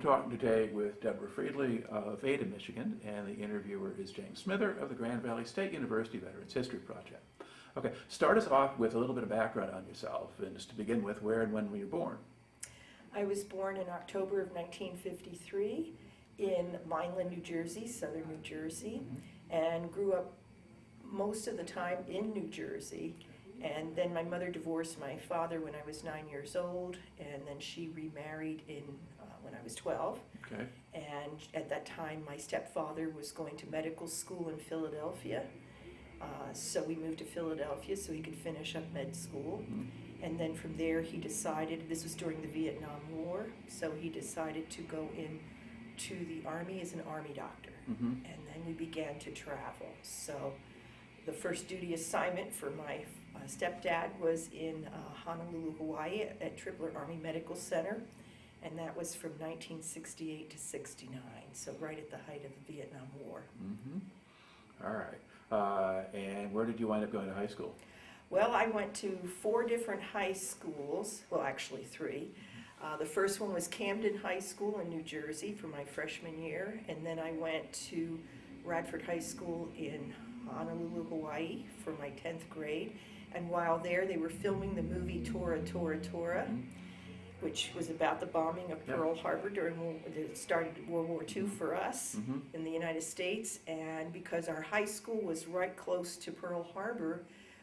talking today with Debra Friedli of Ada, Michigan, and the interviewer is James Smither of the Grand Valley State University Veterans History Project. Okay, start us off with a little bit of background on yourself, and just to begin with, where and when were you born? I was born in October of 1953 in Vineland, New Jersey, southern New Jersey, and grew up most of the time in New Jersey. And then my mother divorced my father when I was 9 years old, and then she remarried when I was 12. Okay. And at that time, my stepfather was going to medical school in Philadelphia. So we moved to Philadelphia so he could finish up med school. And then from there, he decided, this was during the Vietnam War, so he decided to go into the Army as an Army doctor. And then we began to travel. So the first duty assignment for my stepdad was in Honolulu, Hawaii at Tripler Army Medical Center, and that was from 1968 to 69, so right at the height of the Vietnam War. All right. And where did you wind up going to high school? Well, I went to 4 different high schools, well actually 3. The first one was Camden High School in New Jersey for my freshman year, and then I went to Radford High School in Honolulu, Hawaii for my 10th grade. And while there, they were filming the movie Tora, Tora, Tora, which was about the bombing of Pearl Harbor it started World War II for us in the United States. And because our high school was right close to Pearl Harbor,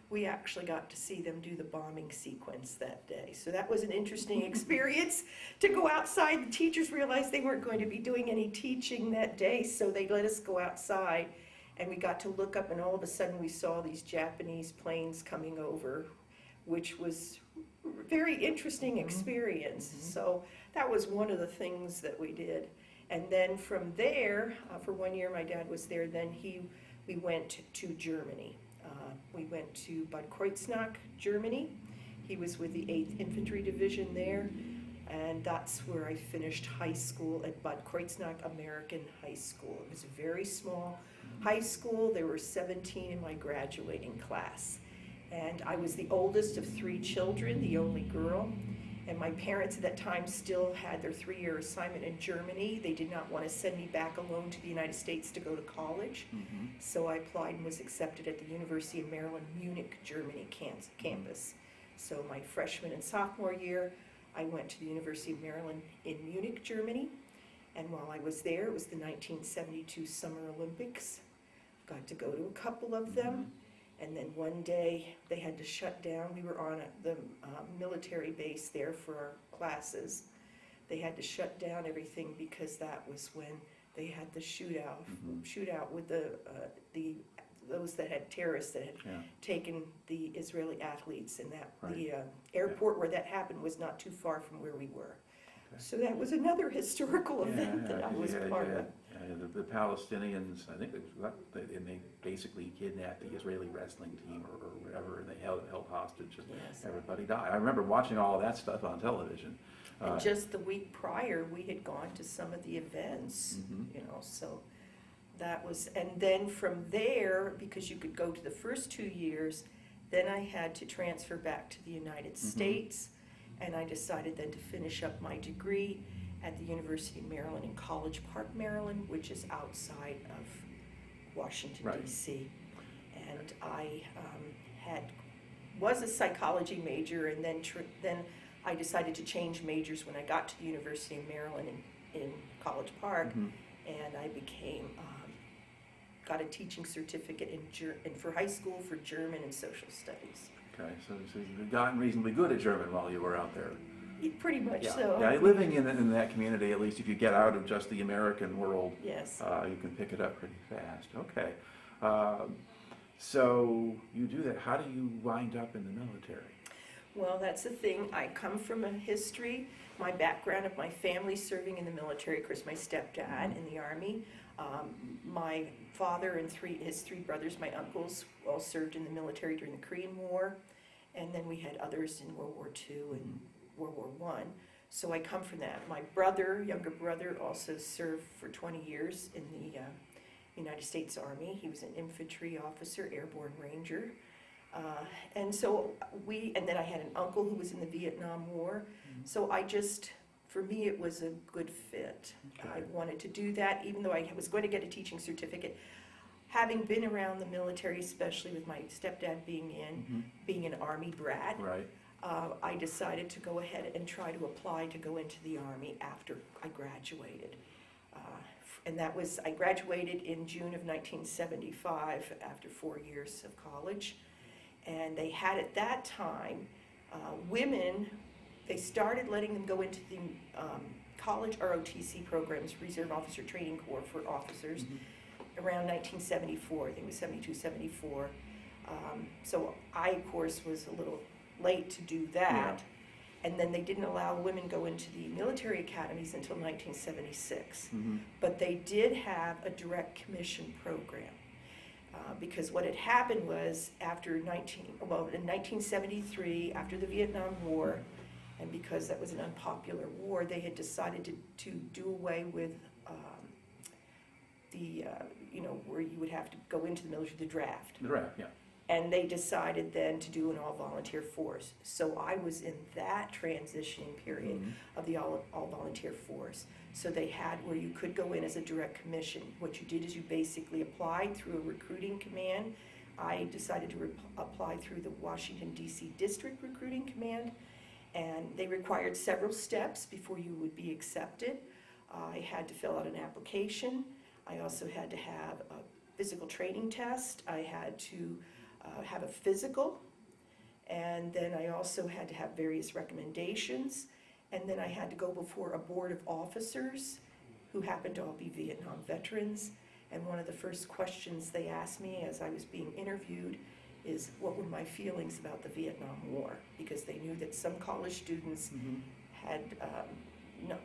we actually got to see them do the bombing sequence that day. So that was an interesting experience to go outside. The teachers realized they weren't going to be doing any teaching that day, so they let us go outside. And we got to look up, and all of a sudden we saw these Japanese planes coming over, which was a very interesting experience. So that was one of the things that we did. And then from there, for 1 year my dad was there, then we went to Germany. We went to Bad Kreuznach, Germany. He was with the 8th Infantry Division there, and that's where I finished high school at Bad Kreuznach American High School. It was a very small high school. There were 17 in my graduating class. And I was the oldest of 3 children, the only girl. And my parents at that time still had their 3-year assignment in Germany. They did not want to send me back alone to the United States to go to college. So I applied and was accepted at the University of Maryland, Munich, Germany campus. So my freshman and sophomore year, I went to the University of Maryland in Munich, Germany. And while I was there, it was the 1972 Summer Olympics. Got to go to a couple of them. And then one day they had to shut down. We were on the military base there for our classes. They had to shut down everything because that was when they had the shootout with those that had terrorists that had taken the Israeli athletes, and that the airport where that happened was not too far from where we were. So that was another historical event that I was part of. The Palestinians, I think they basically kidnapped the Israeli wrestling team or whatever, and they held hostage, and everybody died. I remember watching all of that stuff on television. And just the week prior, we had gone to some of the events, so that was, and then from there, because you could go to the first 2 years, then I had to transfer back to the United States, and I decided then to finish up my degree at the University of Maryland in College Park, Maryland, which is outside of Washington, D.C. And I was a psychology major, and then I decided to change majors when I got to the University of Maryland in College Park, and I got a teaching certificate for high school for German and social studies. Okay, so you've gotten reasonably good at German while you were out there. Pretty much so. Yeah, living in that community, at least if you get out of just the American world, you can pick it up pretty fast. Okay, so you do that. How do you wind up in the military? Well, that's the thing. I come from a history, my background of my family serving in the military. Of course, my stepdad in the Army. My father and his 3 brothers, my uncles, all served in the military during the Korean War. And then we had others in World War II and World War I. So I come from that. My younger brother, also served for 20 years in the United States Army. He was an infantry officer, airborne ranger. And then I had an uncle who was in the Vietnam War. So I just for me, it was a good fit. Okay. I wanted to do that, even though I was going to get a teaching certificate. Having been around the military, especially with my stepdad being an Army brat, Right. I decided to go ahead and try to apply to go into the Army after I graduated. And that was, I graduated in June of 1975 after 4 years of college. And they had at that time, women, they started letting them go into the college ROTC programs, Reserve Officer Training Corps for officers, around 1974, I think it was 72, 74. So I, of course, was a little late to do that. And then they didn't allow women go into the military academies until 1976. But they did have a direct commission program. Because what had happened was in 1973, after the Vietnam War, and because that was an unpopular war, they had decided to do away with where you would have to go into the military, the draft. The draft, yeah. And they decided then to do an all-volunteer force. So I was in that transitioning period of the all-volunteer force. So they had where you could go in as a direct commission. What you did is you basically applied through a recruiting command. I decided to apply through the Washington, D.C. District Recruiting Command. And they required several steps before you would be accepted. I had to fill out an application. I also had to have a physical training test. I had to have a physical, and then I also had to have various recommendations, and then I had to go before a board of officers who happened to all be Vietnam veterans. And one of the first questions they asked me as I was being interviewed is, what were my feelings about the Vietnam War? Because they knew that some college students had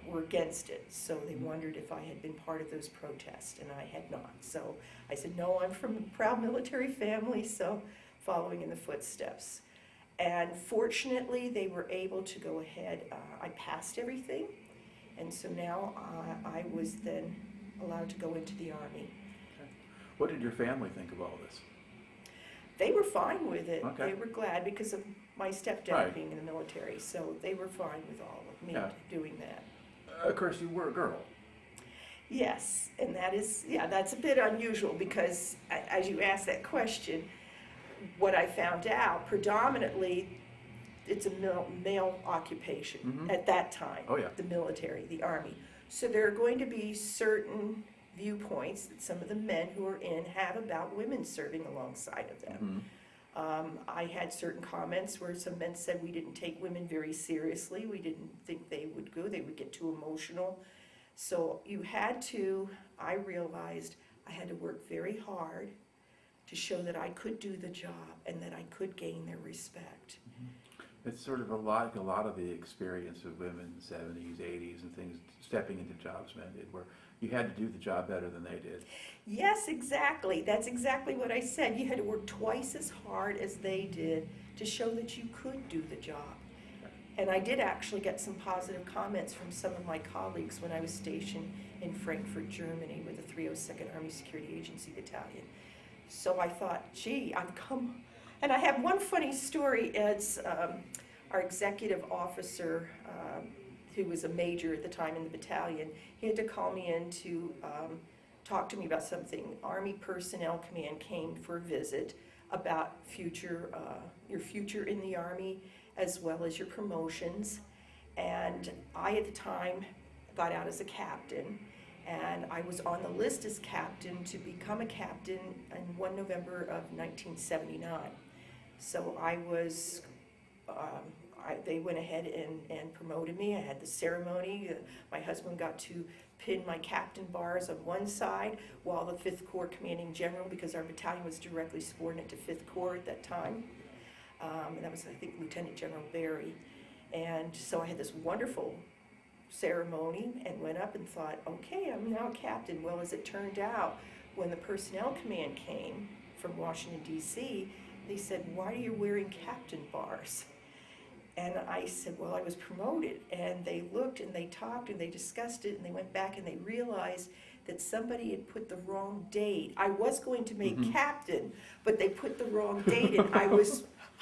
were against it, so they wondered if I had been part of those protests, and I had not. So I said, no, I'm from a proud military family, so following in the footsteps. And fortunately, they were able to go ahead. I passed everything, and so now I was then allowed to go into the Army. Okay. What did your family think of all this? They were fine with it. Okay. They were glad because of my stepdad being in the military, so they were fine with all of me doing that. Of course, you were a girl. Yes, and that's a bit unusual because as you asked that question, what I found out, predominantly, it's a male occupation at that time, the military, the Army. So there are going to be certain viewpoints that some of the men who are in have about women serving alongside of them. I had certain comments where some men said we didn't take women very seriously. We didn't think they would go. They would get too emotional. So I realized I had to work very hard to show that I could do the job and that I could gain their respect. It's sort of a lot of the experience of women in the 70s, 80s, and things stepping into jobs men did, where you had to do the job better than they did. Yes, exactly. That's exactly what I said. You had to work twice as hard as they did to show that you could do the job. And I did actually get some positive comments from some of my colleagues when I was stationed in Frankfurt, Germany, with the 302nd Army Security Agency Battalion. So I thought, gee, I've come. And I have one funny story. It's our executive officer, who was a major at the time in the battalion. He had to call me in to talk to me about something. Army Personnel Command came for a visit about your future in the Army, as well as your promotions. And I, at the time, got out as a captain, and I was on the list as captain to become a captain in 1 November of 1979. So I was, they went ahead and promoted me. I had the ceremony. My husband got to pin my captain bars on one side, while the 5th Corps commanding general, because our battalion was directly subordinate to 5th Corps at that time, and that was, I think, Lieutenant General Barry. And so I had this wonderful ceremony and went up and thought, okay, I'm now a captain. Well, as it turned out, when the personnel command came from Washington, D.C., they said, why are you wearing captain bars? And I said, well, I was promoted. And they looked and they talked and they discussed it, and they went back and they realized that somebody had put the wrong date. I was going to make captain, but they put the wrong date, and I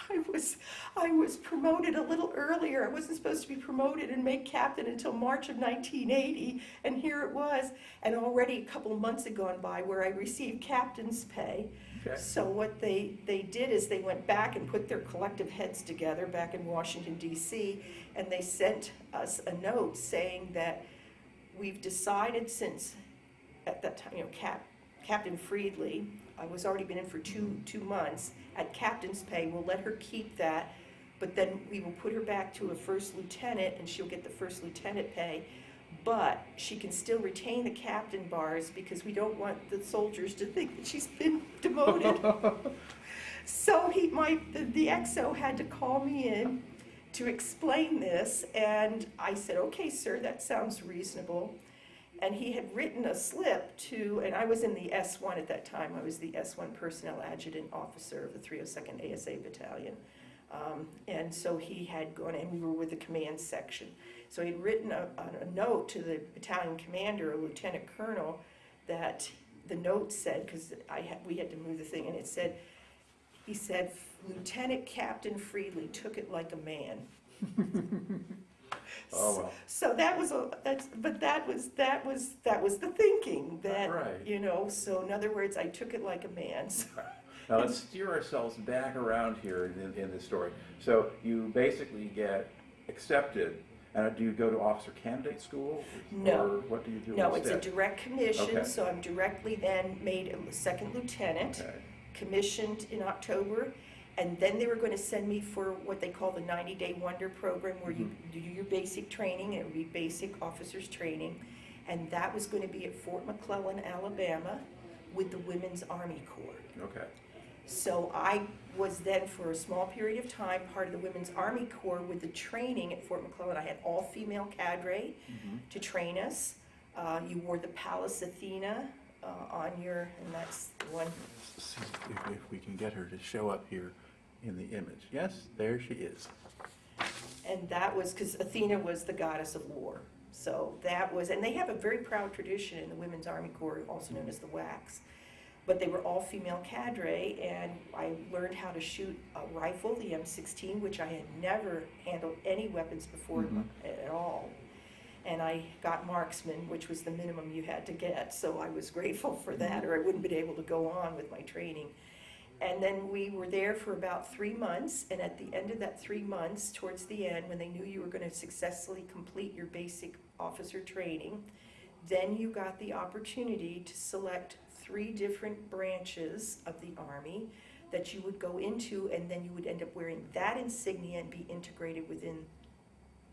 I was promoted a little earlier. I wasn't supposed to be promoted and made captain until March of 1980, and here it was. And already a couple of months had gone by where I received captain's pay. Okay. So what they did is they went back and put their collective heads together back in Washington, D.C., and they sent us a note saying that we've decided since, at that time, Captain Friedli, I was already been in for two months, at captain's pay, we'll let her keep that, but then we will put her back to a first lieutenant, and she'll get the first lieutenant pay, but she can still retain the captain bars because we don't want the soldiers to think that she's been demoted. So the XO had to call me in to explain this, and I said, okay, sir, that sounds reasonable. And he had written a slip and I was in the S1 at that time. I was the S1 Personnel Adjutant Officer of the 302nd ASA Battalion. And so he had gone, and we were with the command section. So he'd written a note to the battalion commander, a lieutenant colonel, that the note said, because we had to move the thing, and he said, Lieutenant Captain Friedli took it like a man. Oh, well. So that was the thinking that, right. so in other words, I took it like a man. So. Now let's steer ourselves back around here in this story. So you basically get accepted, and do you go to officer candidate school? No. Or what do you do No, instead? it's a direct commission, Okay. so I'm directly then made a second lieutenant, Okay. commissioned in October, and then they were going to send me for what they call the 90-day wonder program, where you do your basic training. It would be basic officers training, and that was going to be at Fort McClellan, Alabama, with the Women's Army Corps. Okay. So I was then, for a small period of time, part of the Women's Army Corps with the training at Fort McClellan. I had all-female cadre to train us. You wore the Pallas Athena on your, and that's the one. Let's see if we can get her to show up here in the image. Yes, there she is. And that was because Athena was the goddess of war. So that was, and they have a very proud tradition in the Women's Army Corps, also known as the WACs. But they were all female cadre, and I learned how to shoot a rifle, the M16, which I had never handled any weapons before at all. And I got marksman, which was the minimum you had to get, so I was grateful for that, or I wouldn't have been able to go on with my training. And then we were there for about 3 months, and at the end of that 3 months, towards the end, when they knew you were going to successfully complete your basic officer training, then you got the opportunity to select 3 different branches of the Army that you would go into, and then you would end up wearing that insignia and be integrated within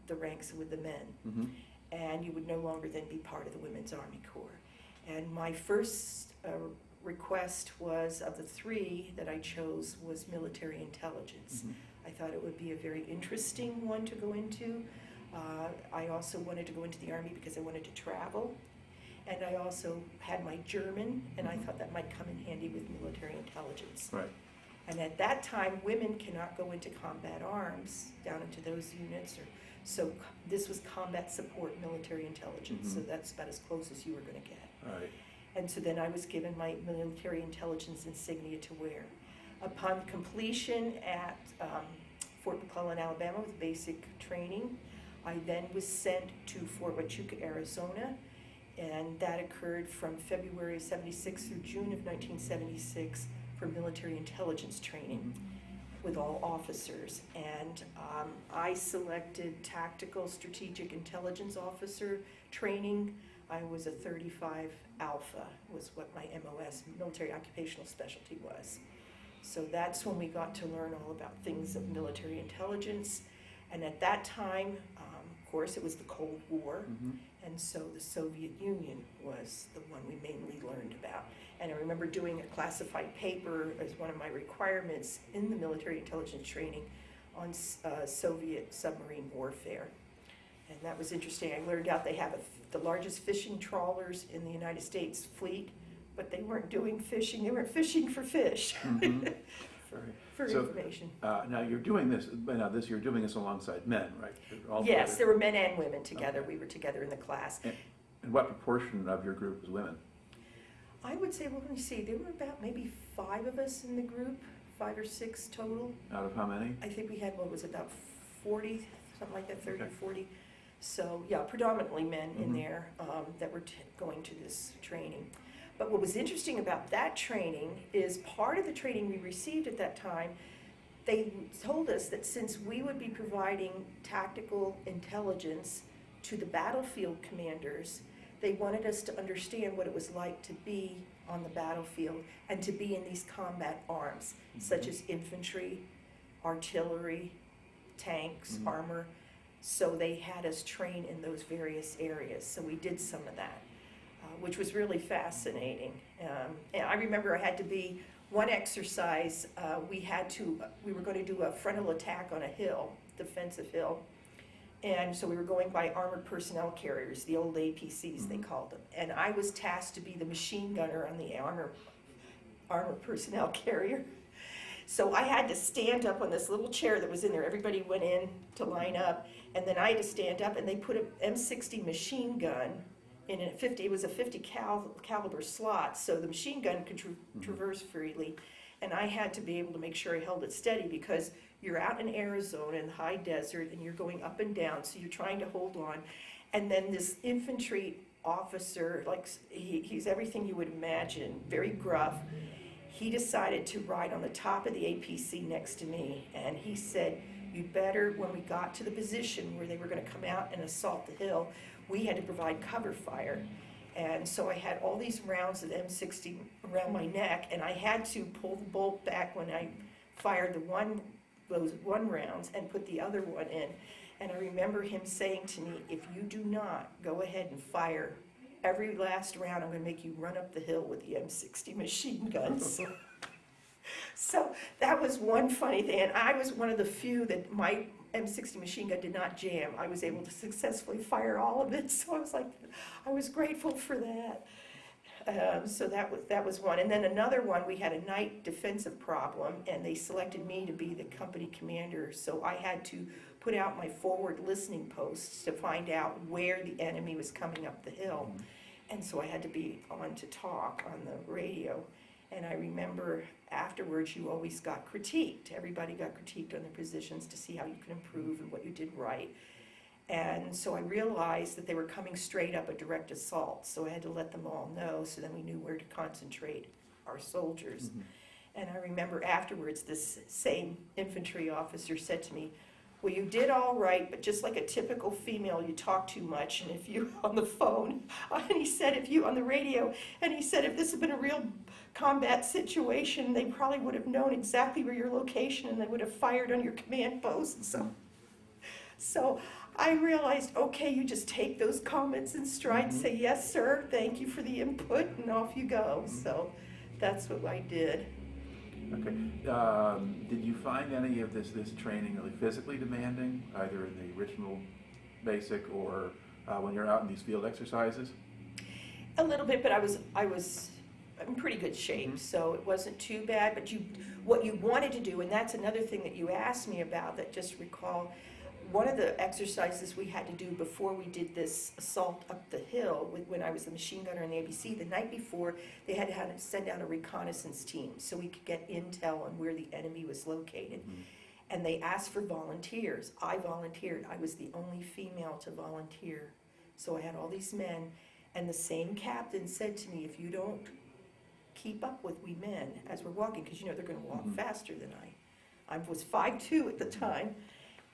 the ranks with the men. And you would no longer then be part of the Women's Army Corps. And my first request was, of the 3 that I chose, was military intelligence. I thought it would be a very interesting one to go into. I also wanted to go into the Army because I wanted to travel. And I also had my German, and I thought that might come in handy with military intelligence. Right. And at that time, women cannot go into combat arms, down into those units. So this was combat support military intelligence, so that's about as close as you were going to get. Right. And so then I was given my military intelligence insignia to wear. Upon completion at Fort McClellan, Alabama, with basic training, I then was sent to Fort Huachuca, Arizona, and that occurred from February of '76 through June of 1976 for military intelligence training with all officers. And I selected tactical strategic intelligence officer training. I was a 35 Alpha, was what my MOS, military occupational specialty, was. So that's when we got to learn all about things of military intelligence. And at that time, of course, it was the Cold War, and so the Soviet Union was the one we mainly learned about. And I remember doing a classified paper as one of my requirements in the military intelligence training on Soviet submarine warfare. And that was interesting. I learned out they have the largest fishing trawlers in the United States fleet, but they weren't doing fishing. They weren't fishing for fish. For information. Now you're doing this. Now you're doing this alongside men, right? All Yes, together. there were men and women together. Okay. We were together in the class. And what proportion of your group was women? I would say, well, let me see. There were about maybe 5 of us in the group, 5 or 6 total. Out of how many? I think we had, what was it, about 40, something like that, 30 or Okay. 40. So, yeah, predominantly men in Mhm. there that were going to this training. But what was interesting about that training is part of the training we received at that time, they told us that since we would be providing tactical intelligence to the battlefield commanders, they wanted us to understand what it was like to be on the battlefield and to be in these combat arms, such as infantry, artillery, tanks, Mhm. armor. So they had us train in those various areas. So we did some of that, which was really fascinating. And I remember I had to be, one exercise, we were going to do a frontal attack on a hill, defensive hill. And so we were going by armored personnel carriers, the old APCs they called them. And I was tasked to be the machine gunner on the armored personnel carrier. So I had to stand up on this little chair that was in there. Everybody went in to line up, and then I had to stand up, and they put an M60 machine gun in a 50. It was a 50 caliber slot, so the machine gun could traverse freely, and I had to be able to make sure I held it steady because you're out in Arizona in the high desert, and you're going up and down, so you're trying to hold on. And then this infantry officer, like he's everything you would imagine, very gruff. He decided to ride on the top of the APC next to me, and he said, "You better," when we got to the position where they were going to come out and assault the hill, we had to provide cover fire. And so I had all these rounds of M60 around my neck, and I had to pull the bolt back when I fired those one rounds and put the other one in. And I remember him saying to me, "If you do not go ahead and fire every last round, I'm going to make you run up the hill with the M60 machine guns." So that was one funny thing, and I was one of the few that my M60 machine gun did not jam. I was able to successfully fire all of it, so I was grateful for that. So that was one. And then another one, we had a night defensive problem, and they selected me to be the company commander, so I had to put out my forward listening posts to find out where the enemy was coming up the hill. And so I had to be on to talk on the radio. And I remember afterwards you always got critiqued. Everybody got critiqued on their positions to see how you could improve and what you did right. And so I realized that they were coming straight up a direct assault. So I had to let them all know so then we knew where to concentrate our soldiers. And I remember afterwards this same infantry officer said to me, "Well, you did all right, but just like a typical female, you talk too much. And if you on the phone," and he said, "if you on the radio," and he said, "if this had been a real combat situation, they probably would have known exactly where your location and they would have fired on your command post." So I realized, okay, you just take those comments in stride, say, "Yes, sir, thank you for the input," and off you go. So that's what I did. Okay. Did you find any of this training really physically demanding, either in the original basic or when you're out in these field exercises? A little bit, but I was in pretty good shape, so it wasn't too bad. But what you wanted to do, and that's another thing that you asked me about that just recall, one of the exercises we had to do before we did this assault up the hill, when I was the machine gunner in the ABC, the night before, they had to send out a reconnaissance team so we could get intel on where the enemy was located. And they asked for volunteers. I volunteered. I was the only female to volunteer. So I had all these men, and the same captain said to me, "If you don't keep up with we men as we're walking," because they're going to walk faster than I was 5'2" at the time.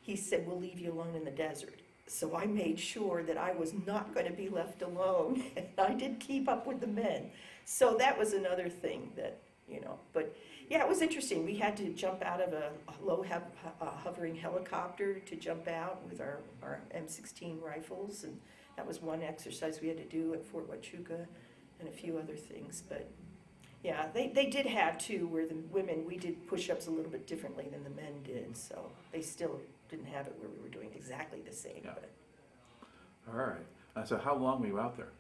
He said, "We'll leave you alone in the desert." So I made sure that I was not going to be left alone, and I did keep up with the men. So that was another thing that, but yeah, it was interesting. We had to jump out of a low hovering helicopter to jump out with our M16 rifles, and that was one exercise we had to do at Fort Huachuca and a few other things. But yeah, they did have too, where the women, we did push-ups a little bit differently than the men did, so they still didn't have it where we were doing exactly the same. Yeah. But All right. So how long were you out there?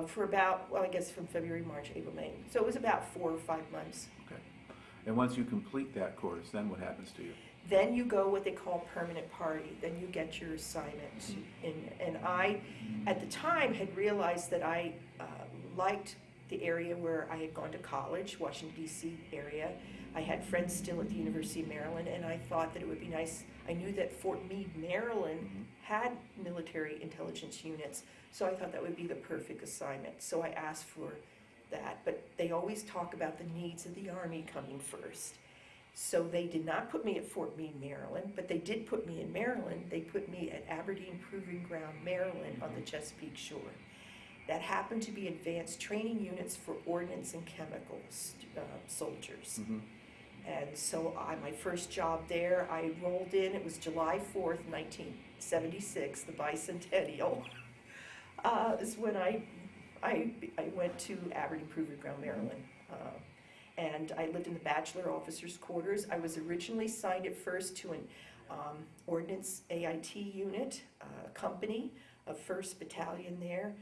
for about, well, I guess from February, March, April, May. So it was about 4 or 5 months. Okay. And once you complete that course, then what happens to you? Then you go what they call permanent party. Then you get your assignment. And I, at the time, had realized that I liked the area where I had gone to college, Washington, D.C. area. I had friends still at the University of Maryland, and I thought that it would be nice. I knew that Fort Meade, Maryland had military intelligence units, so I thought that would be the perfect assignment. So I asked for that, but they always talk about the needs of the Army coming first. So they did not put me at Fort Meade, Maryland, but they did put me in Maryland. They put me at Aberdeen Proving Ground, Maryland, on the Chesapeake shore. That happened to be advanced training units for ordnance and chemicals soldiers. And so my first job there, I rolled in, it was July 4th, 1976, the bicentennial, is when I went to Aberdeen Proving Ground, Maryland. And I lived in the bachelor officers' quarters. I was originally signed at first to an ordnance AIT unit company of 1st Battalion there,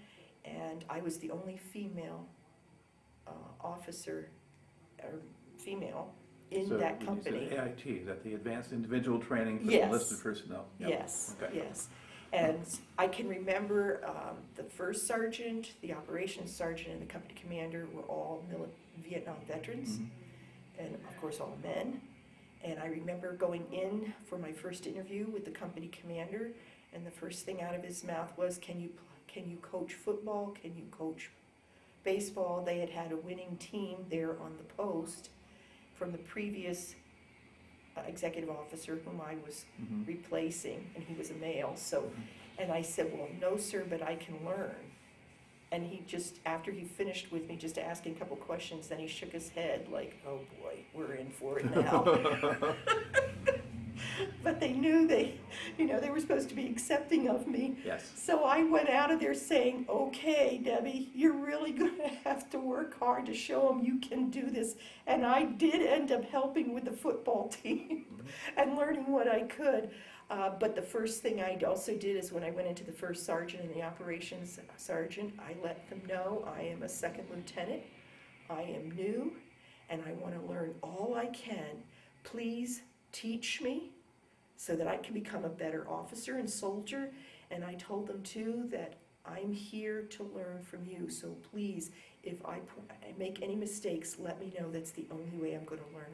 and I was the only female officer, or female, in that company. So AIT, is that the Advanced Individual Training for Yes. Enlisted Personnel? Yep. Yes, Okay. yes. And I can remember the first sergeant, the operations sergeant, and the company commander were all Vietnam veterans, and of course all men. And I remember going in for my first interview with the company commander, and the first thing out of his mouth was, can you coach football? Can you coach baseball? They had had a winning team there on the post from the previous executive officer whom I was replacing, and he was a male. So, and I said, well, no, sir, but I can learn. And he just, after he finished with me, just asking a couple questions, then he shook his head like, oh boy, we're in for it now. But they knew they were supposed to be accepting of me. Yes. So I went out of there saying, okay, Debbie, you're really going to have to work hard to show them you can do this. And I did end up helping with the football team and learning what I could. But the first thing I also did is when I went into the first sergeant and the operations sergeant, I let them know I am a second lieutenant, I am new, and I want to learn all I can. Please teach me so that I can become a better officer and soldier. And I told them too that I'm here to learn from you. So please, if I make any mistakes, let me know. That's the only way I'm going to learn.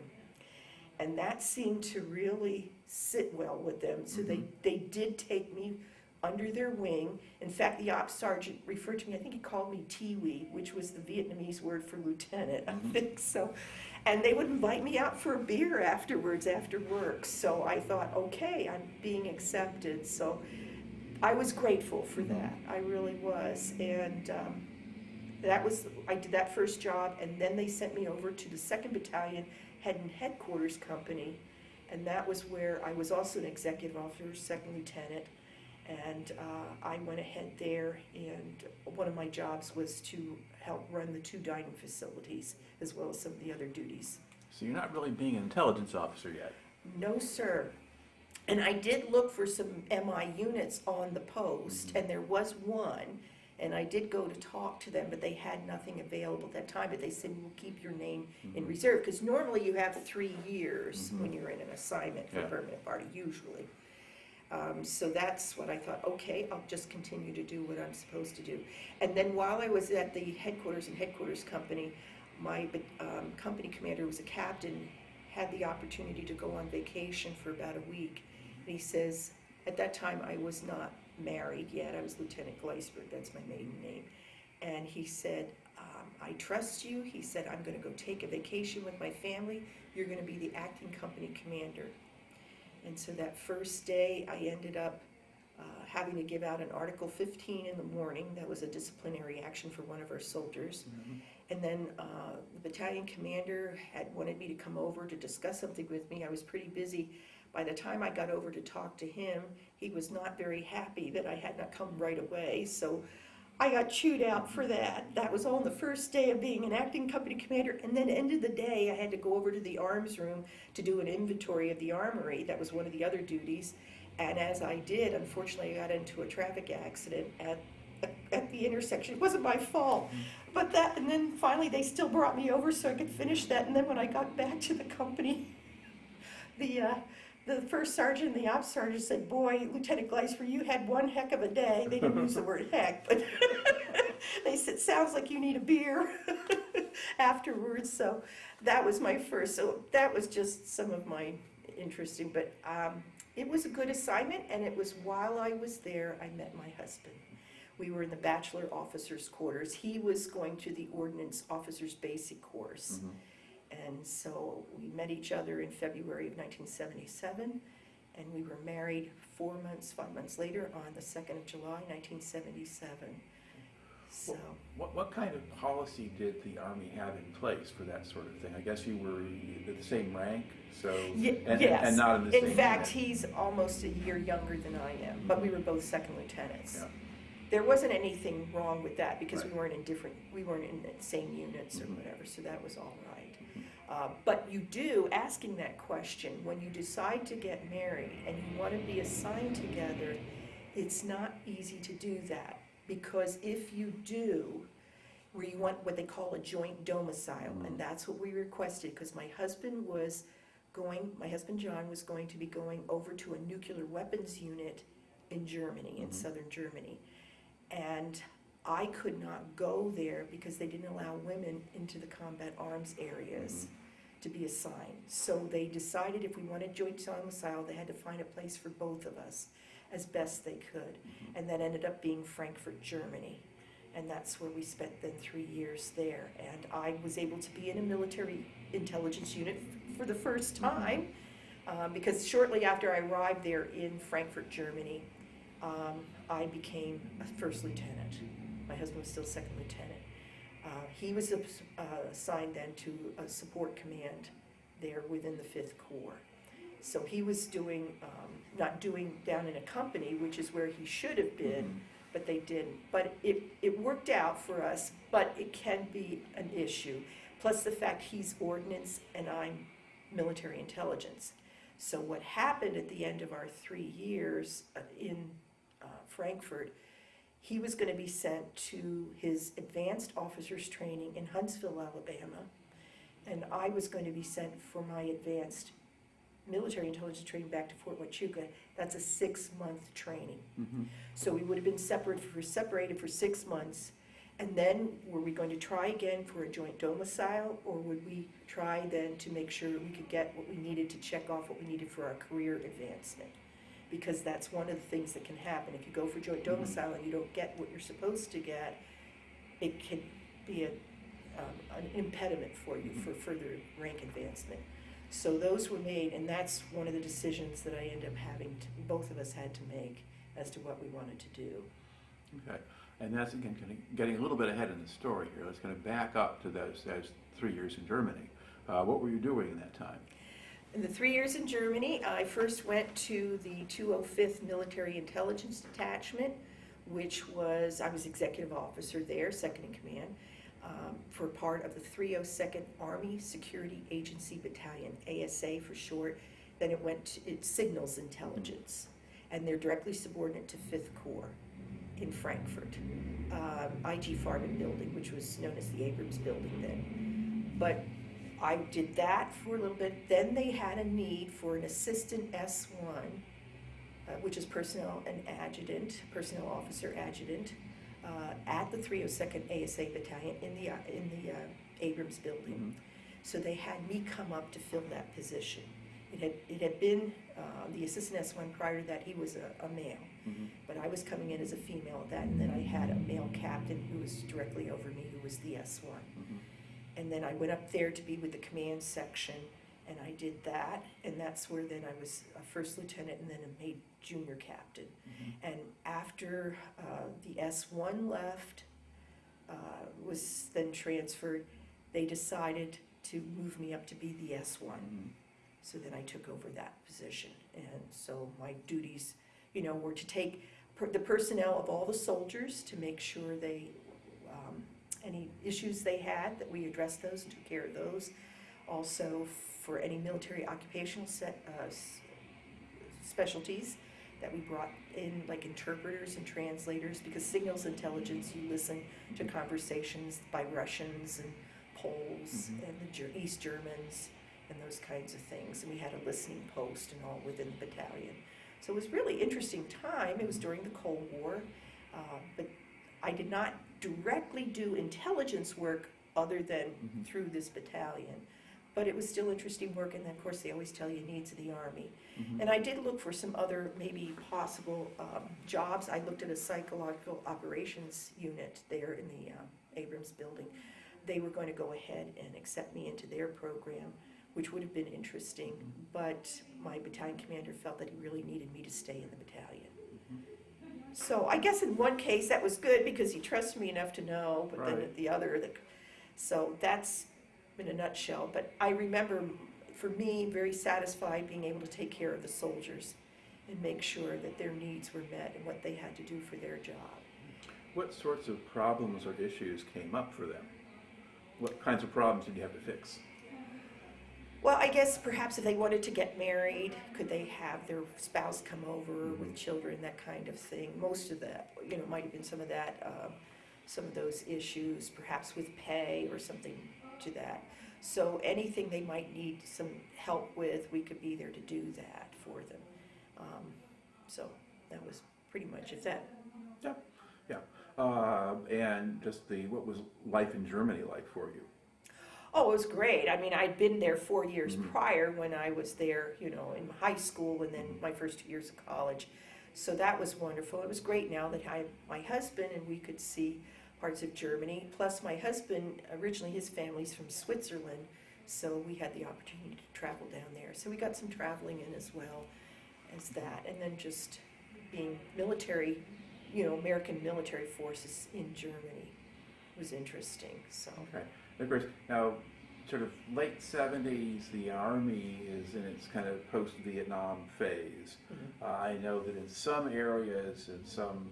And that seemed to really sit well with them. So they did take me under their wing. In fact, the ops sergeant referred to me, I think he called me Tiwi, which was the Vietnamese word for lieutenant, I think so. And they would invite me out for a beer afterwards, after work. So I thought, okay, I'm being accepted. So I was grateful for that. I really was. And I did that first job, and then they sent me over to the 2nd Battalion Head and Headquarters Company. And that was where I was also an executive officer, second lieutenant. And I went ahead there, and one of my jobs was to help run the 2 dining facilities, as well as some of the other duties. So you're not really being an intelligence officer yet? No, sir. And I did look for some MI units on the post, and there was one, and I did go to talk to them, but they had nothing available at that time. But they said, we'll keep your name in reserve, because normally you have 3 years when you're in an assignment for a permanent party, usually. So that's what I thought, okay, I'll just continue to do what I'm supposed to do. And then while I was at the headquarters and headquarters company, my company commander was a captain, had the opportunity to go on vacation for about a week. And he says, at that time I was not married yet, I was Lieutenant Gleisberg, that's my maiden name. And he said, I trust you. He said, I'm going to go take a vacation with my family. You're going to be the acting company commander. And so that first day, I ended up having to give out an Article 15 in the morning. That was a disciplinary action for one of our soldiers. And then the battalion commander had wanted me to come over to discuss something with me. I was pretty busy. By the time I got over to talk to him, he was not very happy that I had not come right away. So I got chewed out for that. That was on the first day of being an acting company commander, and then end of the day, I had to go over to the arms room to do an inventory of the armory. That was one of the other duties. And as I did, unfortunately, I got into a traffic accident at the intersection. It wasn't my fault. But that, and then finally they still brought me over so I could finish that. And then when I got back to the company, the first sergeant and the ops sergeant said, boy, Lieutenant Gleisberg, you had one heck of a day. They didn't use the word heck, but they said, sounds like you need a beer. afterwards. So that was my first. So that was just some of my interesting, but it was a good assignment, and it was while I was there I met my husband. We were in the bachelor officers' quarters. He was going to the ordnance officers' basic course. And so we met each other in February of 1977, and we were married 5 months later on the 2nd of July, 1977. So, What kind of policy did the Army have in place for that sort of thing? I guess you were the same rank, so yes. and not in the same In fact, unit. he's almost a year younger than I am, but we were both second lieutenants. Yeah. There wasn't anything wrong with that because Right. we weren't in the same units or Mhm. whatever, so that was all right. But you do, asking that question, when you decide to get married and you want to be assigned together, it's not easy to do that. Because if you do, where you want what they call a joint domicile, and that's what we requested, because my husband John was going to be going over to a nuclear weapons unit in Germany, in southern Germany. And I could not go there because they didn't allow women into the combat arms areas to be assigned. So they decided if we wanted joint domicile, they had to find a place for both of us as best they could. And that ended up being Frankfurt, Germany. And that's where we spent then 3 years there. And I was able to be in a military intelligence unit for the first time, because shortly after I arrived there in Frankfurt, Germany, I became a first lieutenant. My husband was still second lieutenant. He was assigned then to a support command there within the 5th Corps. So he was not doing down in a company, which is where he should have been, but they didn't. But it worked out for us, but it can be an issue. Plus the fact he's ordnance and I'm military intelligence. So what happened at the end of our 3 years in Frankfurt, he was going to be sent to his advanced officers training in Huntsville, Alabama, and I was going to be sent for my advanced military intelligence training back to Fort Huachuca. That's a 6-month training. So we would have been separated for 6 months, and then were we going to try again for a joint domicile, or would we try then to make sure we could get what we needed to check off what we needed for our career advancement? Because that's one of the things that can happen. If you go for joint domicile and you don't get what you're supposed to get, it can be an impediment for you for further rank advancement. So those were made, and that's one of the decisions that I ended up both of us had to make as to what we wanted to do. Okay, and that's again getting a little bit ahead in the story here. Let's kind of back up to those 3 years in Germany. What were you doing in that time? In the 3 years in Germany, I first went to the 205th Military Intelligence Detachment, which was, I was executive officer there, second in command, for part of the 302nd Army Security Agency Battalion, ASA for short. Then it's Signals Intelligence, and they're directly subordinate to 5th Corps in Frankfurt, IG Farben building, which was known as the Abrams building then. But I did that for a little bit. Then they had a need for an assistant S1, which is personnel officer adjutant, at the 302nd ASA Battalion in the Abrams building. So they had me come up to fill that position. It had been the assistant S1 prior to that. He was a male, but I was coming in as a female at that, and then I had a male captain who was directly over me, who was the S1. And then I went up there to be with the command section, and I did that, and that's where then I was a first lieutenant and then a made junior captain. And after the S1 left, was then transferred, they decided to move me up to be the S1. So then I took over that position, and so my duties, were to take the personnel of all the soldiers to make sure they any issues they had, that we addressed those and took care of those. Also, for any military occupational specialties that we brought in, like interpreters and translators, because signals intelligence, you listen to conversations by Russians and Poles and the East Germans and those kinds of things. And we had a listening post and all within the battalion. So it was a really interesting time. It was during the Cold War, but I did not directly do intelligence work other than through this battalion. But it was still interesting work, and then of course they always tell you needs of the Army. And I did look for some other maybe possible jobs. I looked at a psychological operations unit there in the Abrams building. They were going to go ahead and accept me into their program, which would have been interesting, but my battalion commander felt that he really needed me to stay in the battalion. So I guess in one case that was good because he trusted me enough to know, but then at the other, so that's in a nutshell. But I remember, for me, very satisfied being able to take care of the soldiers and make sure that their needs were met and what they had to do for their job. What sorts of problems or issues came up for them? What kinds of problems did you have to fix? Well, I guess perhaps if they wanted to get married, could they have their spouse come over with children, that kind of thing. Most of that, might have been some of that, some of those issues, perhaps with pay or something to that. So anything they might need some help with, we could be there to do that for them. So that was pretty much it. That. Yeah. And just what was life in Germany like for you? Oh, it was great. I mean, I'd been there 4 years prior when I was there, in high school and then my first 2 years of college. So that was wonderful. It was great now that I had my husband and we could see parts of Germany. Plus my husband, originally his family's from Switzerland, so we had the opportunity to travel down there. So we got some traveling in as well as that. And then just being military, American military forces in Germany was interesting. So. Okay. Of course, now, sort of late 70s, the Army is in its kind of post-Vietnam phase. I know that in some areas, in some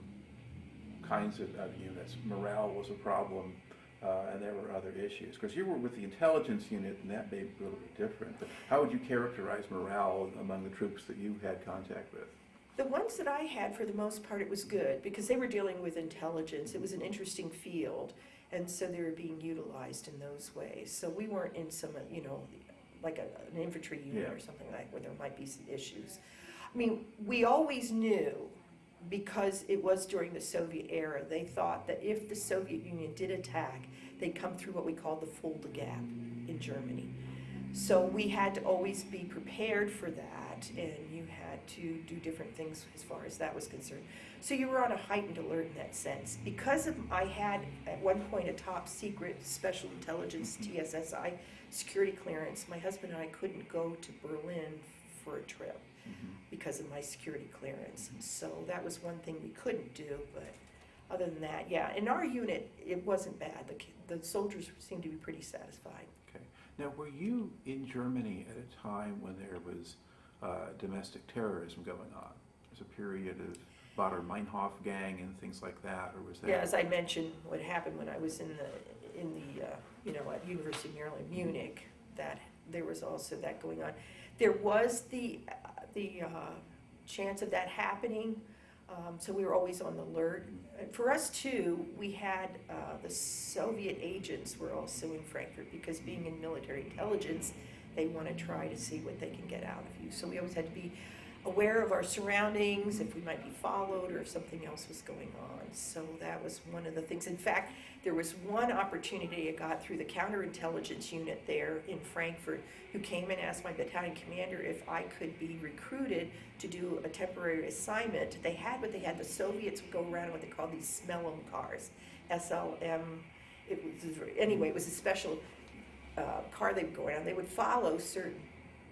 kinds of units, morale was a problem, and there were other issues. Because you were with the intelligence unit, and that may be a little bit different. But how would you characterize morale among the troops that you had contact with? The ones that I had, for the most part, it was good, because they were dealing with intelligence. It was an interesting field. And so they were being utilized in those ways. So we weren't in some, like an infantry unit or something like where there might be some issues. I mean, we always knew, because it was during the Soviet era, they thought that if the Soviet Union did attack, they'd come through what we call the Fulda Gap in Germany. So we had to always be prepared for that, and you had to do different things as far as that was concerned. So you were on a heightened alert in that sense. Because I had, at one point, a top secret special intelligence TSSI security clearance, my husband and I couldn't go to Berlin for a trip because of my security clearance. So that was one thing we couldn't do, but other than that, yeah. In our unit, it wasn't bad. The soldiers seemed to be pretty satisfied. Okay. Now, were you in Germany at a time when there was domestic terrorism going on? There's a period of Baader-Meinhof gang and things like that, or was that? Yeah, as I mentioned, what happened when I was in the at University of Maryland, Munich, that there was also that going on. There was the chance of that happening, so we were always on the alert. For us too, we had the Soviet agents were also in Frankfurt, because being in military intelligence, they want to try to see what they can get out of you. So we always had to be aware of our surroundings, if we might be followed or if something else was going on. So that was one of the things. In fact, there was one opportunity I got through the counterintelligence unit there in Frankfurt, who came and asked my battalion commander if I could be recruited to do a temporary assignment. They had the Soviets would go around in what they called these smell-em cars, SLM. It was a special car they would go around. They would follow certain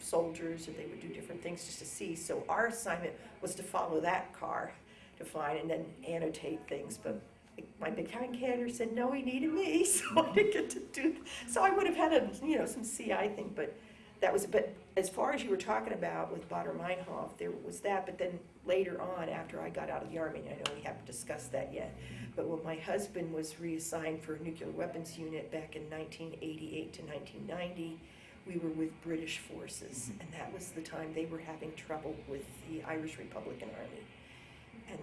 soldiers, and they would do different things just to see. So our assignment was to follow that car to find and then annotate things. But my battalion commander said no, he needed me, so I didn't get to do. So I would have had some CI thing, but that was. But as far as you were talking about with Baader-Meinhof, there was that. But then later on, after I got out of the Army, and I know we haven't discussed that yet, but when my husband was reassigned for a nuclear weapons unit back in 1988 to 1990. We were with British forces, and that was the time they were having trouble with the Irish Republican Army. And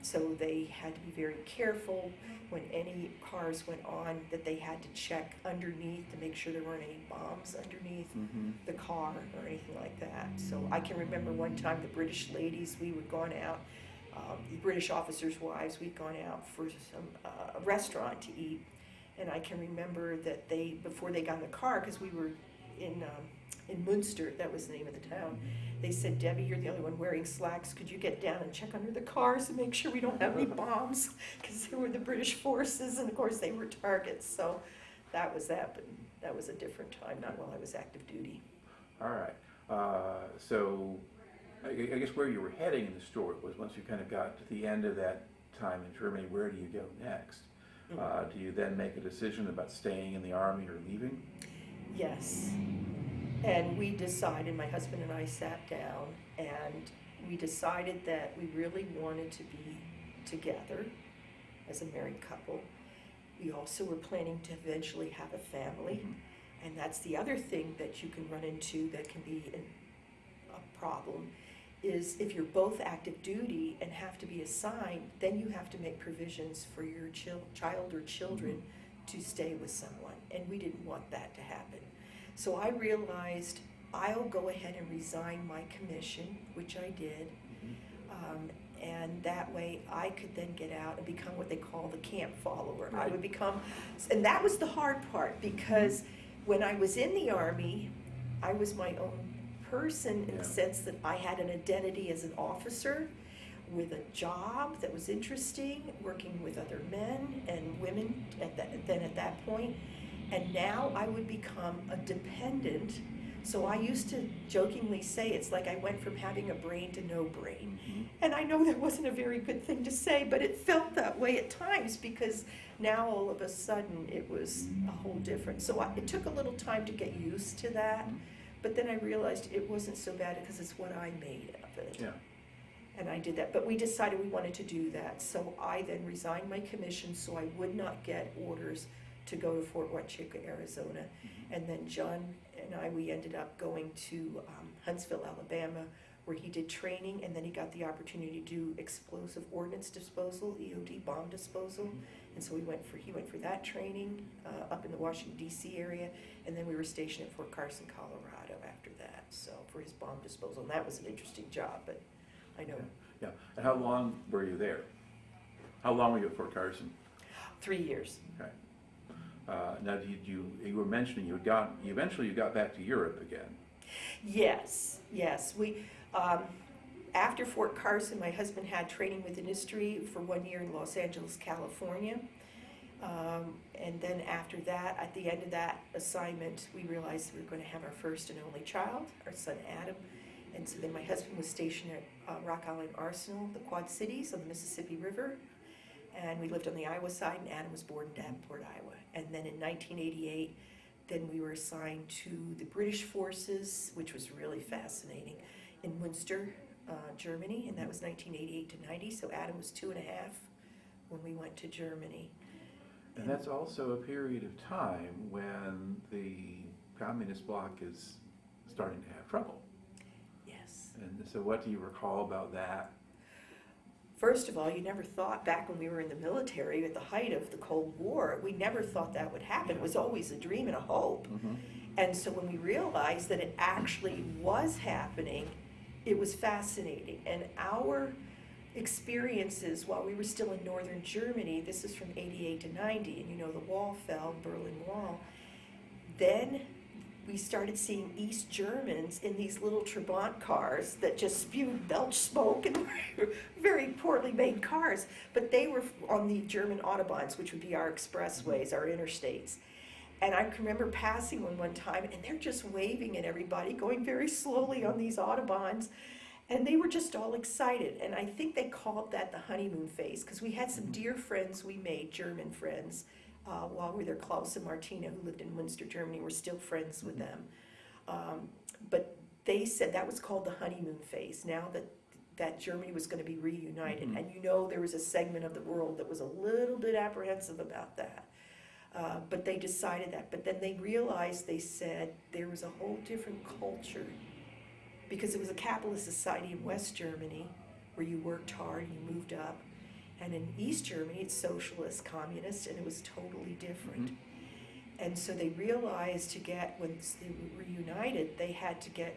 so they had to be very careful when any cars went on, that they had to check underneath to make sure there weren't any bombs underneath the car or anything like that. So I can remember one time the British ladies, we would gone out, the British officers' wives, we'd gone out for a restaurant to eat. And I can remember that before they got in the car, because we were in Munster, that was the name of the town, they said, Debbie, you're the only one wearing slacks. Could you get down and check under the cars and make sure we don't have any bombs? Because they were the British forces, and of course they were targets. So that was that, but that was a different time, not while I was active duty. All right. So I guess where you were heading in the story was once you kind of got to the end of that time in Germany, where do you go next? Do you then make a decision about staying in the Army or leaving? Yes. And we decided, my husband and I sat down, and we decided that we really wanted to be together as a married couple. We also were planning to eventually have a family. And that's the other thing that you can run into that can be a problem, is if you're both active duty and have to be assigned, then you have to make provisions for your child or children to stay with someone. And we didn't want that to happen. So I realized I'll go ahead and resign my commission, which I did. And that way I could then get out and become what they call the camp follower. Right. I would become, and that was the hard part, because when I was in the Army, I was my own person in the sense that I had an identity as an officer with a job that was interesting, working with other men and women at that point. And now I would become a dependent. So I used to jokingly say it's like I went from having a brain to no brain. And I know that wasn't a very good thing to say, but it felt that way at times, because now all of a sudden it was a whole different. So it took a little time to get used to that, but then I realized it wasn't so bad because it's what I made of it. Yeah. And I did that, but we decided we wanted to do that. So I then resigned my commission so I would not get orders to go to Fort Huachuca, Arizona. And then John and we ended up going to Huntsville, Alabama, where he did training, and then he got the opportunity to do explosive ordnance disposal, EOD bomb disposal. And so he went for that training up in the Washington, D.C. area, and then we were stationed at Fort Carson, Colorado after that, so for his bomb disposal. And that was an interesting job, but I know. Yeah. And how long were you there? How long were you at Fort Carson? 3 years. Okay. Now, you were mentioning you eventually got back to Europe again. Yes. We after Fort Carson, my husband had training with industry for 1 year in Los Angeles, California, and then after that, at the end of that assignment, we realized we were going to have our first and only child, our son Adam. And so then my husband was stationed at Rock Island Arsenal, the Quad Cities on the Mississippi River. And we lived on the Iowa side, and Adam was born in Davenport, Iowa. And then in 1988, then we were assigned to the British forces, which was really fascinating, in Munster, Germany, and that was 1988 to 90. So Adam was 2.5 when we went to Germany. And that's also a period of time when the communist bloc is starting to have trouble. Yes. And so what do you recall about that? First of all, you never thought, back when we were in the military at the height of the Cold War, we never thought that would happen. It was always a dream and a hope. And so when we realized that it actually was happening, it was fascinating. And our experiences while we were still in northern Germany, this is from 88 to 90, and you know the wall fell, Berlin Wall, then we started seeing East Germans in these little Trabant cars that just spewed belch smoke, and very poorly made cars. But they were on the German Autobahns, which would be our expressways, our interstates. And I can remember passing one time, and they're just waving at everybody, going very slowly on these Autobahns. And they were just all excited. And I think they called that the honeymoon phase, because we had some dear friends we made, German friends, while we were there, Klaus and Martina, who lived in Munster, Germany. We're still friends with them. But they said that was called the honeymoon phase, now that Germany was going to be reunited. And you know there was a segment of the world that was a little bit apprehensive about that. But they decided that. But then they realized, they said, there was a whole different culture, because it was a capitalist society in West Germany where you worked hard and you moved up. And in East Germany, it's socialist, communist, and it was totally different. And so they realized when they were reunited, they had to get,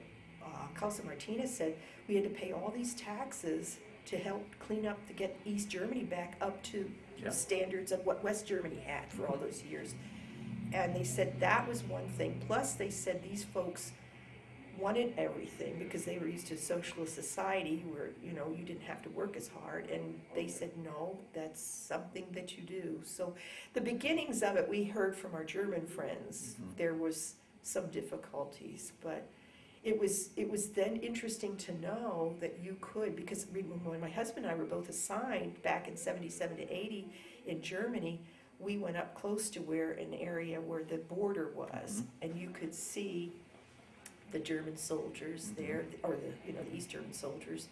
Klaus and Martina said, we had to pay all these taxes to help clean up, to get East Germany back up to standards of what West Germany had for all those years. And they said that was one thing. Plus, they said these folks wanted everything because they were used to socialist society where, you know, you didn't have to work as hard. And they said, no, that's something that you do. So the beginnings of it, we heard from our German friends. There was some difficulties, but it was then interesting to know that you could, because when my husband and I were both assigned back in 77 to 80 in Germany, we went up close to where an area where the border was, and you could see the German soldiers there, or the East German soldiers,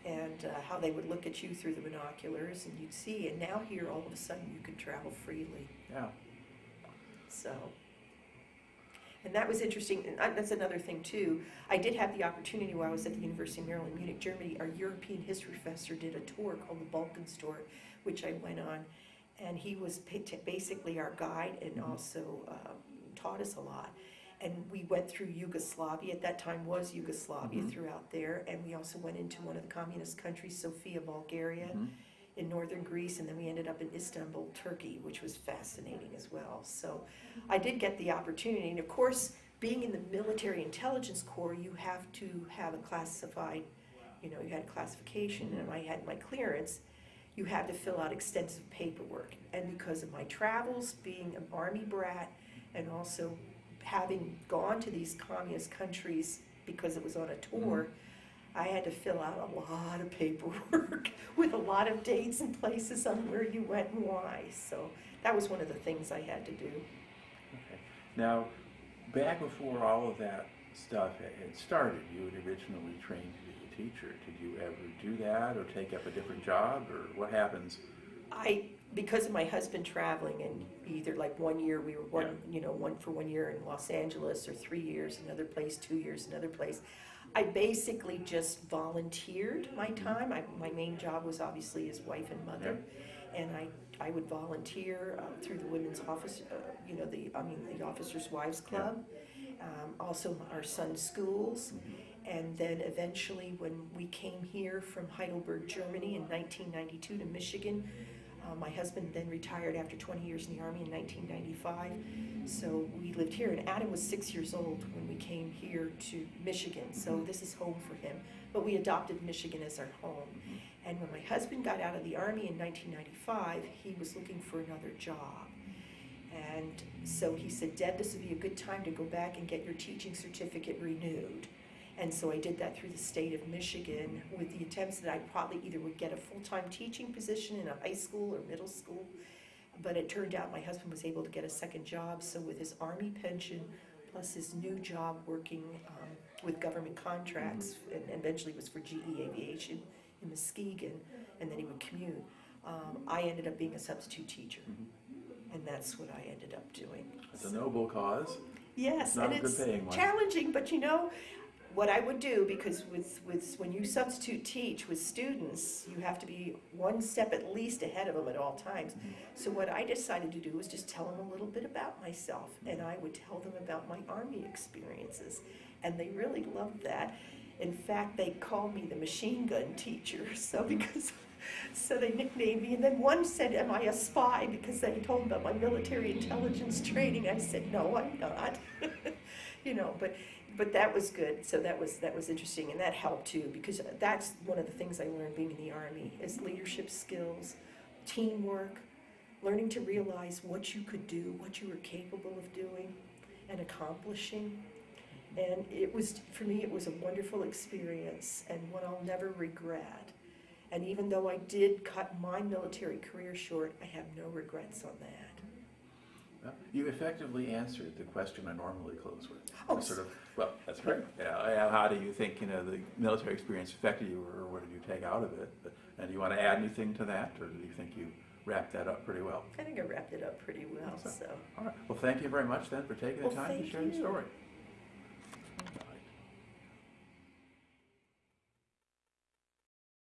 and how they would look at you through the binoculars, and you'd see. And now here, all of a sudden, you can travel freely. Yeah. So, and that was interesting. And that's another thing too. I did have the opportunity while I was at the University of Maryland, Munich, Germany. Our European history professor did a tour called the Balkan Tour, which I went on, and he was basically our guide and also taught us a lot. And we went through Yugoslavia, at that time was Yugoslavia, throughout there, and we also went into one of the communist countries, Sofia, Bulgaria, in northern Greece, and then we ended up in Istanbul, Turkey, which was fascinating as well. So I did get the opportunity, and of course, being in the military intelligence corps, you have to have a classified, you had a classification, and I had my clearance. You had to fill out extensive paperwork, and because of my travels, being an Army brat, and also having gone to these communist countries because it was on a tour, I had to fill out a lot of paperwork with a lot of dates and places on where you went and why. So that was one of the things I had to do. Okay. Now, back before all of that stuff had started, you had originally trained to be a teacher. Did you ever do that or take up a different job, or what happens? Because of my husband traveling, and either like 1 year we were one for 1 year in Los Angeles, or 3 years another place, 2 years another place, I basically just volunteered my time. My main job was obviously as wife and mother, and I would volunteer through the women's office, the Officers' Wives Club, also our son's schools. And then eventually when we came here from Heidelberg, Germany in 1992 to Michigan, my husband then retired after 20 years in the Army in 1995. So we lived here, and Adam was 6 years old when we came here to Michigan. So this is home for him. But we adopted Michigan as our home. And when my husband got out of the Army in 1995, he was looking for another job. And so he said, Deb, this would be a good time to go back and get your teaching certificate renewed. And so I did that through the state of Michigan with the attempts that I probably either would get a full-time teaching position in a high school or middle school. But it turned out my husband was able to get a second job. So with his Army pension plus his new job working with government contracts, and eventually was for GE Aviation in Muskegon, and then he would commute, I ended up being a substitute teacher. And that's what I ended up doing. It's a noble cause. Yes, Not and a good it's paying one. challenging, but what I would do, because with when you substitute teach with students, you have to be one step at least ahead of them at all times. So what I decided to do was just tell them a little bit about myself, and I would tell them about my Army experiences, and they really loved that. In fact, they called me the machine gun teacher, so they nicknamed me. And then one said, am I a spy? Because they told them about my military intelligence training. I said, no, I'm not. But that was good. So that was interesting, and that helped too, because that's one of the things I learned being in the Army is leadership skills, teamwork, learning to realize what you could do, what you were capable of doing and accomplishing. And for me, it was a wonderful experience and one I'll never regret. And even though I did cut my military career short, I have no regrets on that. Well, you effectively answered the question I normally close with. Oh, Well, that's great. Yeah, how do you think the military experience affected you, or what did you take out of it? And do you want to add anything to that, or do you think you wrapped that up pretty well? I think I wrapped it up pretty well. So. All right. Well, thank you very much then for taking the time to share your story.